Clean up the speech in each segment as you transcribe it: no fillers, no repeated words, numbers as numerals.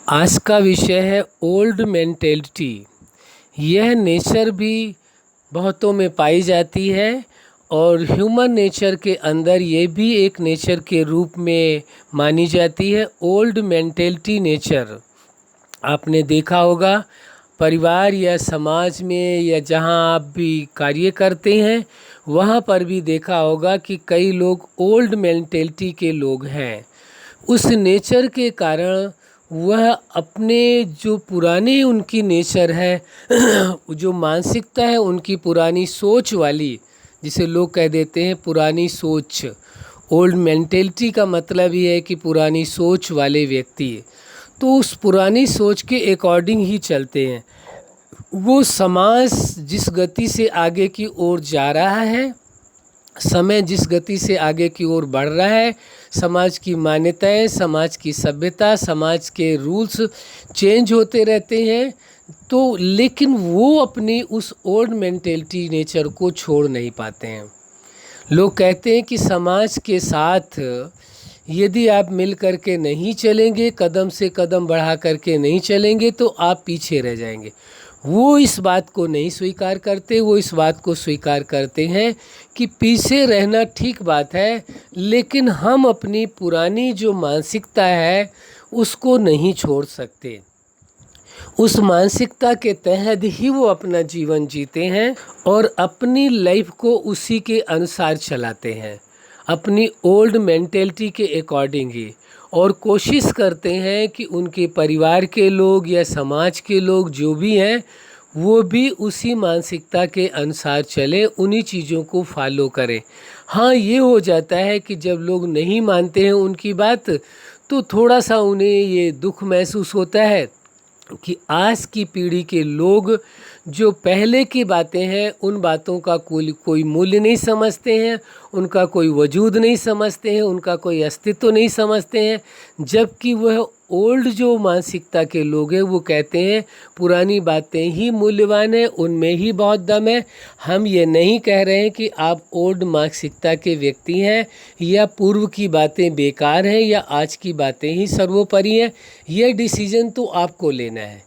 आज का विषय है ओल्ड मेंटेलिटी। यह नेचर भी बहुतों में पाई जाती है और ह्यूमन नेचर के अंदर ये भी एक नेचर के रूप में मानी जाती है। ओल्ड मेंटेलिटी नेचर आपने देखा होगा परिवार या समाज में या जहाँ आप भी कार्य करते हैं वहाँ पर भी देखा होगा कि कई लोग ओल्ड मेंटेलिटी के लोग हैं। उस नेचर के कारण वह अपने जो पुरानी उनकी नेचर है जो मानसिकता है उनकी पुरानी सोच वाली, जिसे लोग कह देते हैं पुरानी सोच। ओल्ड मेंटेलिटी का मतलब ही है कि पुरानी सोच वाले व्यक्ति, तो उस पुरानी सोच के अकॉर्डिंग ही चलते हैं। वो समाज जिस गति से आगे की ओर जा रहा है, समय जिस गति से आगे की ओर बढ़ रहा है, समाज की मान्यताएं, समाज की सभ्यता, समाज के रूल्स चेंज होते रहते हैं, तो लेकिन वो अपनी उस ओल्ड मेंटेलिटी नेचर को छोड़ नहीं पाते हैं। लोग कहते हैं कि समाज के साथ यदि आप मिल कर के नहीं चलेंगे, कदम से कदम बढ़ा करके नहीं चलेंगे तो आप पीछे रह जाएंगे। वो इस बात को नहीं स्वीकार करते, वो इस बात को स्वीकार करते हैं कि पीछे रहना ठीक बात है, लेकिन हम अपनी पुरानी जो मानसिकता है उसको नहीं छोड़ सकते। उस मानसिकता के तहत ही वो अपना जीवन जीते हैं और अपनी लाइफ को उसी के अनुसार चलाते हैं, अपनी ओल्ड मेंटेलिटी के अकॉर्डिंग ही, और कोशिश करते हैं कि उनके परिवार के लोग या समाज के लोग जो भी हैं वो भी उसी मानसिकता के अनुसार चले, उन्हीं चीज़ों को फॉलो करें। हाँ, ये हो जाता है कि जब लोग नहीं मानते हैं उनकी बात तो थोड़ा सा उन्हें ये दुख महसूस होता है कि आज की पीढ़ी के लोग जो पहले की बातें हैं उन बातों का कोई मूल्य नहीं समझते हैं, उनका कोई वजूद नहीं समझते हैं, उनका कोई अस्तित्व नहीं समझते हैं। जबकि वह ओल्ड जो मानसिकता के लोग हैं वो कहते हैं पुरानी बातें ही मूल्यवान है, उनमें ही बहुत दम है। हम ये नहीं कह रहे हैं कि आप ओल्ड मानसिकता के व्यक्ति हैं या पूर्व की बातें बेकार हैं या आज की बातें ही सर्वोपरि हैं। यह डिसीजन तो आपको लेना है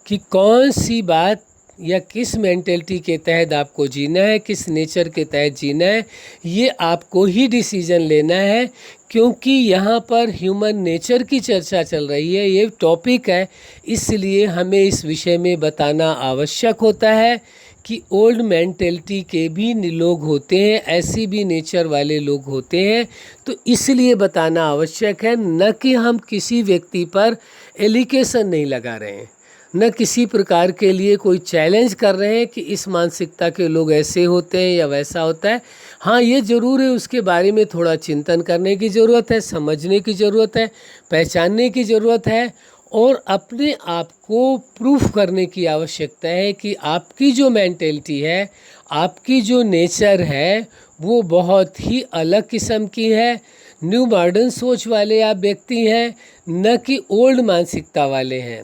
कि कौन सी बात या किस मेंटेलिटी के तहत आपको जीना है, किस नेचर के तहत जीना है, ये आपको ही डिसीजन लेना है। क्योंकि यहाँ पर ह्यूमन नेचर की चर्चा चल रही है, ये टॉपिक है, इसलिए हमें इस विषय में बताना आवश्यक होता है कि ओल्ड मेंटेलिटी के भी लोग होते हैं, ऐसी भी नेचर वाले लोग होते हैं। तो इसलिए बताना आवश्यक है, न कि हम किसी व्यक्ति पर एलिगेशन नहीं लगा रहे हैं, न किसी प्रकार के लिए कोई चैलेंज कर रहे हैं कि इस मानसिकता के लोग ऐसे होते हैं या वैसा होता है। हाँ, ये ज़रूर है, उसके बारे में थोड़ा चिंतन करने की ज़रूरत है, समझने की ज़रूरत है, पहचानने की ज़रूरत है और अपने आप को प्रूफ करने की आवश्यकता है कि आपकी जो मेंटेलिटी है, आपकी जो नेचर है वो बहुत ही अलग किस्म की है। न्यू मॉडर्न सोच वाले आप व्यक्ति हैं, न कि ओल्ड मानसिकता वाले हैं।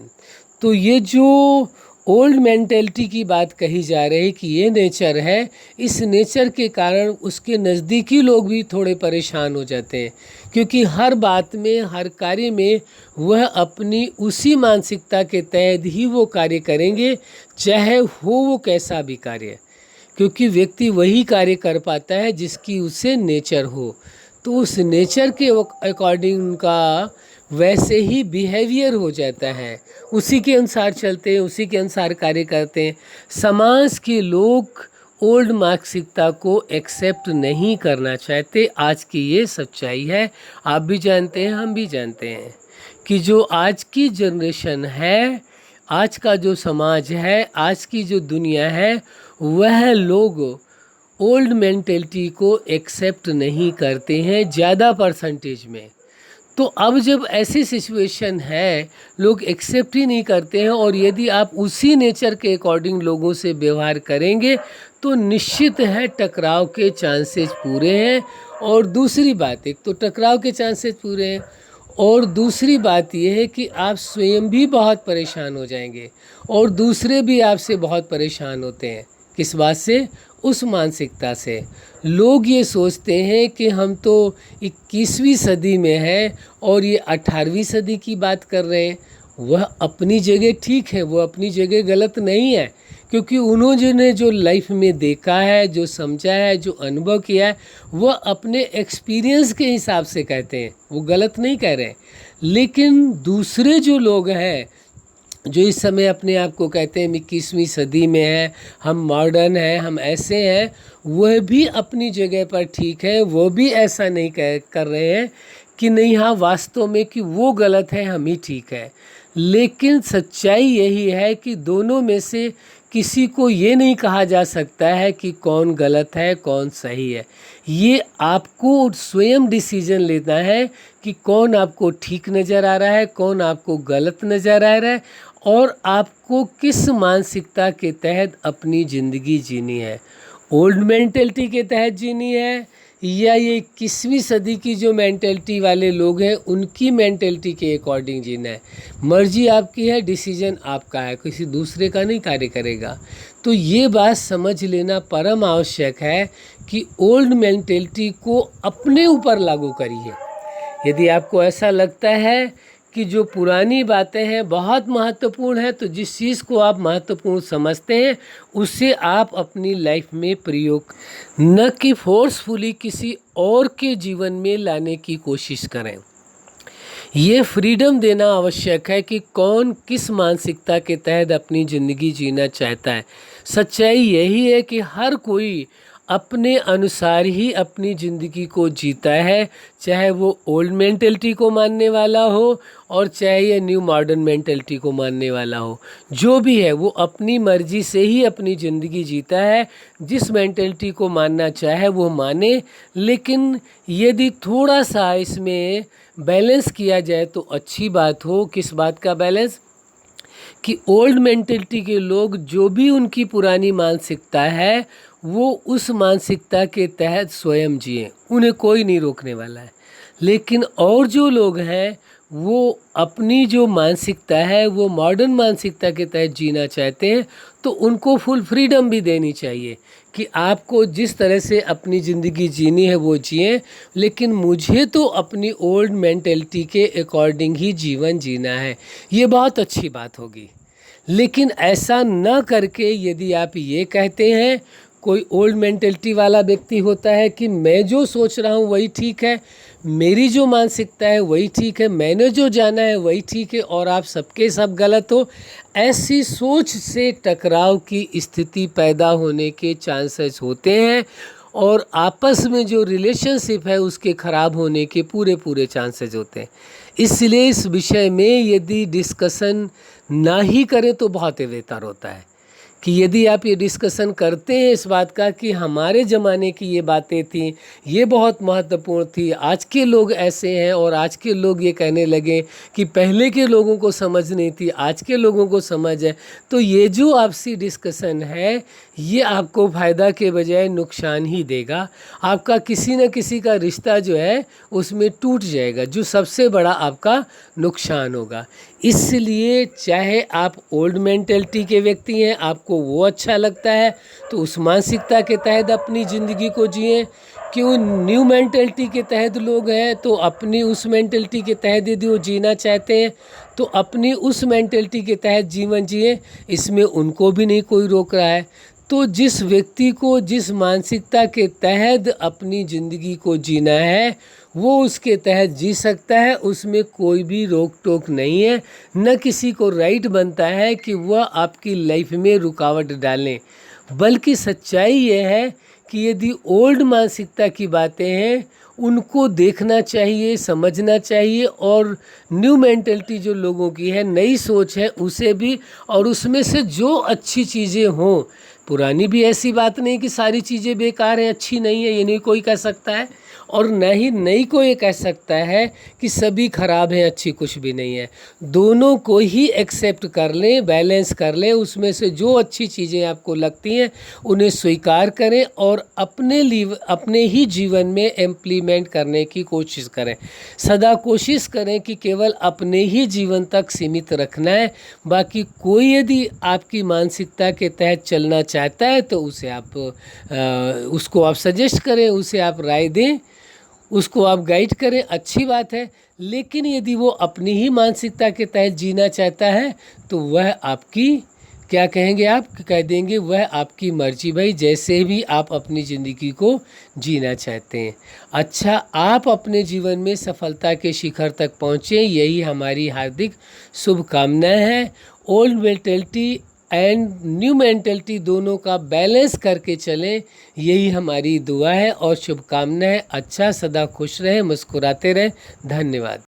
तो ये जो ओल्ड मेंटेलिटी की बात कही जा रही है कि ये नेचर है, इस नेचर के कारण उसके नज़दीकी लोग भी थोड़े परेशान हो जाते हैं, क्योंकि हर बात में, हर कार्य में वह अपनी उसी मानसिकता के तहत ही वो कार्य करेंगे, चाहे हो वो कैसा भी कार्य, क्योंकि व्यक्ति वही कार्य कर पाता है जिसकी उससे नेचर हो। तो उस नेचर के अकॉर्डिंग उनका वैसे ही बिहेवियर हो जाता है, उसी के अनुसार चलते हैं, उसी के अनुसार कार्य करते हैं। समाज के लोग ओल्ड मानसिकता को एक्सेप्ट नहीं करना चाहते, आज की ये सच्चाई है। आप भी जानते हैं, हम भी जानते हैं कि जो आज की जनरेशन है, आज का जो समाज है, आज की जो दुनिया है, वह लोग ओल्ड मेंटेलिटी को एक्सेप्ट नहीं करते हैं ज़्यादा परसेंटेज में। तो अब जब ऐसी सिचुएशन है, लोग एक्सेप्ट ही नहीं करते हैं, और यदि आप उसी नेचर के अकॉर्डिंग लोगों से व्यवहार करेंगे तो निश्चित है टकराव के चांसेस पूरे हैं। और दूसरी बात, एक तो टकराव के चांसेस पूरे हैं और दूसरी बात यह है कि आप स्वयं भी बहुत परेशान हो जाएंगे और दूसरे भी आपसे बहुत परेशान होते हैं। किस बात से? उस मानसिकता से। लोग ये सोचते हैं कि हम तो 21वीं सदी में हैं और ये 18वीं सदी की बात कर रहे हैं, वह अपनी जगह ठीक है, वो अपनी जगह गलत नहीं है, क्योंकि उन्होंने जो लाइफ में देखा है, जो समझा है, जो अनुभव किया है, वह अपने एक्सपीरियंस के हिसाब से कहते हैं, वो गलत नहीं कह रहे हैं। लेकिन दूसरे जो लोग हैं जो इस समय अपने आप को कहते हैं 21वीं सदी में है, हम मॉडर्न हैं, हम ऐसे हैं, वह भी अपनी जगह पर ठीक है, वो भी ऐसा नहीं कर रहे हैं कि नहीं हाँ वास्तव में कि वो गलत है, हम ही ठीक है। लेकिन सच्चाई यही है कि दोनों में से किसी को ये नहीं कहा जा सकता है कि कौन गलत है कौन सही है। ये आपको स्वयं डिसीजन लेना है कि कौन आपको ठीक नज़र आ रहा है, कौन आपको गलत नज़र आ रहा है, और आपको किस मानसिकता के तहत अपनी ज़िंदगी जीनी है। ओल्ड मेंटेलिटी के तहत जीनी है या ये 21वीं सदी की जो मेंटेलिटी वाले लोग हैं उनकी मेंटेलिटी के अकॉर्डिंग जीना है। मर्जी आपकी है, डिसीजन आपका है, किसी दूसरे का नहीं कार्य करेगा। तो ये बात समझ लेना परम आवश्यक है कि ओल्ड मेंटेलिटी को अपने ऊपर लागू करिए। यदि आपको ऐसा लगता है कि जो पुरानी बातें हैं बहुत महत्वपूर्ण है, तो जिस चीज़ को आप महत्वपूर्ण समझते हैं उसे आप अपनी लाइफ में प्रयोग न कि फोर्सफुली किसी और के जीवन में लाने की कोशिश करें। ये फ्रीडम देना आवश्यक है कि कौन किस मानसिकता के तहत अपनी ज़िंदगी जीना चाहता है। सच्चाई यही है कि हर कोई अपने अनुसार ही अपनी ज़िंदगी को जीता है, चाहे वो ओल्ड मेंटेलिटी को मानने वाला हो और चाहे ये न्यू मॉडर्न मेंटेलिटी को मानने वाला हो। जो भी है वो अपनी मर्जी से ही अपनी ज़िंदगी जीता है। जिस मेंटेलिटी को मानना चाहे वो माने, लेकिन यदि थोड़ा सा इसमें बैलेंस किया जाए तो अच्छी बात हो। किस बात का बैलेंस? कि ओल्ड मेंटेलिटी के लोग जो भी उनकी पुरानी मानसिकता है वो उस मानसिकता के तहत स्वयं जिए, उन्हें कोई नहीं रोकने वाला है। लेकिन और जो लोग हैं वो अपनी जो मानसिकता है वो मॉडर्न मानसिकता के तहत जीना चाहते हैं, तो उनको फुल फ्रीडम भी देनी चाहिए कि आपको जिस तरह से अपनी ज़िंदगी जीनी है वो जिए, लेकिन मुझे तो अपनी ओल्ड मेंटेलिटी के अकॉर्डिंग ही जीवन जीना है। ये बहुत अच्छी बात होगी। लेकिन ऐसा न करके यदि आप ये कहते हैं, कोई ओल्ड मेंटेलिटी वाला व्यक्ति होता है कि मैं जो सोच रहा हूँ वही ठीक है, मेरी जो मानसिकता है वही ठीक है, मैंने जो जाना है वही ठीक है और आप सबके सब गलत हो, ऐसी सोच से टकराव की स्थिति पैदा होने के चांसेस होते हैं और आपस में जो रिलेशनशिप है उसके ख़राब होने के पूरे चांसेस होते हैं। इसलिए इस विषय में यदि डिस्कशन ना ही करें तो बहुत ही बेहतर होता है कि यदि आप ये डिस्कशन करते हैं इस बात का कि हमारे ज़माने की ये बातें थी, ये बहुत महत्वपूर्ण थी, आज के लोग ऐसे हैं और आज के लोग ये कहने लगे कि पहले के लोगों को समझ नहीं थी, आज के लोगों को समझ है, तो ये जो आपसी डिस्कशन है ये आपको फ़ायदा के बजाय नुकसान ही देगा। आपका किसी न किसी का रिश्ता जो है उसमें टूट जाएगा, जो सबसे बड़ा आपका नुकसान होगा। इसलिए चाहे आप ओल्ड मेंटेलिटी के व्यक्ति हैं, आपको वो अच्छा लगता है तो उस मानसिकता के तहत अपनी ज़िंदगी को जिएं। क्यों न्यू मेंटेलिटी के तहत लोग हैं तो अपनी उस मेंटेलिटी के तहत यदि वो जीना चाहते हैं तो अपनी उस मेंटेलिटी के तहत जीवन जिए, इसमें उनको भी नहीं कोई रोक रहा है। तो जिस व्यक्ति को जिस मानसिकता के तहत अपनी ज़िंदगी को जीना है वो उसके तहत जी सकता है, उसमें कोई भी रोक टोक नहीं है। न किसी को राइट बनता है कि वह आपकी लाइफ में रुकावट डालें, बल्कि सच्चाई ये है कि यदि ओल्ड मानसिकता की बातें हैं उनको देखना चाहिए, समझना चाहिए, और न्यू मेंटेलिटी जो लोगों की है, नई सोच है, उसे भी, और उसमें से जो अच्छी चीज़ें हों, पुरानी भी ऐसी बात नहीं कि सारी चीज़ें बेकार हैं, अच्छी नहीं है, ये नहीं कोई कह सकता है, और न ही नई को ये कह सकता है कि सभी खराब हैं, अच्छी कुछ भी नहीं है। दोनों को ही एक्सेप्ट कर लें, बैलेंस कर लें, उसमें से जो अच्छी चीज़ें आपको लगती हैं उन्हें स्वीकार करें और अपने ही जीवन में इम्प्लीमेंट करने की कोशिश करें। सदा कोशिश करें कि केवल अपने ही जीवन तक सीमित रखना है, बाकी कोई यदि आपकी मानसिकता के तहत चलना चाहता है तो उसे आप उसको आप सजेस्ट करें, उसे आप राय दें, उसको आप गाइड करें, अच्छी बात है। लेकिन यदि वो अपनी ही मानसिकता के तहत जीना चाहता है तो वह आपकी, क्या कहेंगे आप, कह देंगे वह आपकी मर्जी भाई, जैसे भी आप अपनी ज़िंदगी को जीना चाहते हैं। अच्छा, आप अपने जीवन में सफलता के शिखर तक पहुँचें, यही हमारी हार्दिक शुभकामनाएं हैं। Old mentality and new mentality दोनों का बैलेंस करके चलें, यही हमारी दुआ है और शुभकामनाएं। अच्छा, सदा खुश रहें, मुस्कुराते रहें। धन्यवाद।